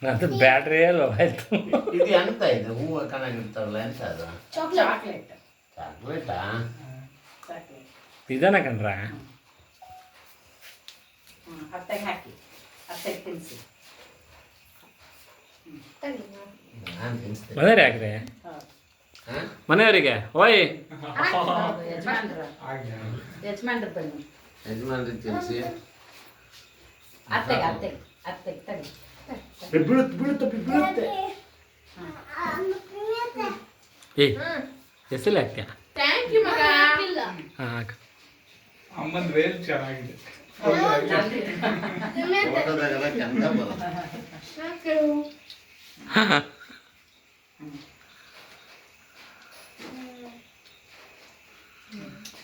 ಅದು ಬ್ಯಾಟ್ರಿ ಅಲ್ವಾ ಆಯ್ತು. ಇದು ಎಂತ ಇದು ಹೂವು ಕಣಗಿರ್ತಾವಲ್ಲ ಎಂತ ಅದು? ಚಾಕ್ಲೇಟ್. ಚಾಕ್ಲೇಟಾ? ಇದನ್ನ ಕಂಡ್ರ ಅತ್ತೆಗೆ ಹಾಕಿ, ಅತ್ತೆಗೆ ತಿನ್ನಿಸಿ. ನಾನು ತಿನ್ನಿಸ್ತೇನೆ. ಮನೆಯವ್ರು ಯಾಕ್ರೆ ಮನೆಯವರಿಗೆ ಓಯ್ ಯಜಮಾನ್ರು ಬನ್ನಿ. ಯಜಮಾನ್ರಿಗೆ ತಿನ್ನಿಸಿ. ಅತ್ತೆಗೆ ಅತ್ತೆಗೆ ಅತ್ತೆಗೆ ತಡಿ. ಬೀಳುತ್ತೆ. ಏಯ್ ಹೆಸರು ಹಾಕ್ತೀಯ? ಥ್ಯಾಂಕ್ ಯು ಮಗ. ಹಾಂ ಹಾಕ. ಅಮ್ಮನ ವೇಲ್ ಚೆನ್ನಾಗಿದೆ. ಫೋಟೋದಾಗೆಲ್ಲ ಚಂದ ಬರುತ್ತೆ.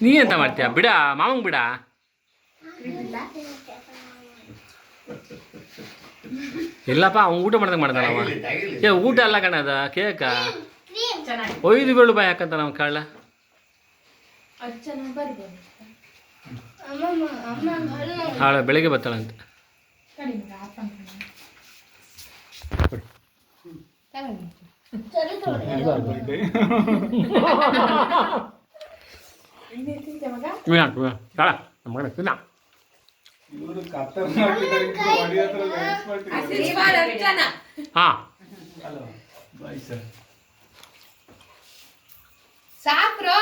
ನೀ ಎಂತ ಮಾಡ್ತೀಯ? ಬಿಡ ಮಾವಂಗ್ ಬಿಡ. ಇಲ್ಲಪ್ಪ ಅವ್ನು ಊಟ ಮಾಡ್ದಂಗೆ ಮಾಡ್ತಾನವ. ಏ ಊಟ ಅಲ್ಲ ಕಣದ ಕೇಕ. ಒಯ್ದು ಬೀಳು ಬಾಯ್ ಹಾಕಂತ ನಾವು ಕಾಳ. ಹಾಳ ಬೆಳಿಗ್ಗೆ ಬರ್ತಾಳಂತ. ಇವರು ಖತರ್ನಾಕ್ ಹಾಂ ಸಾಕ್ರೋ.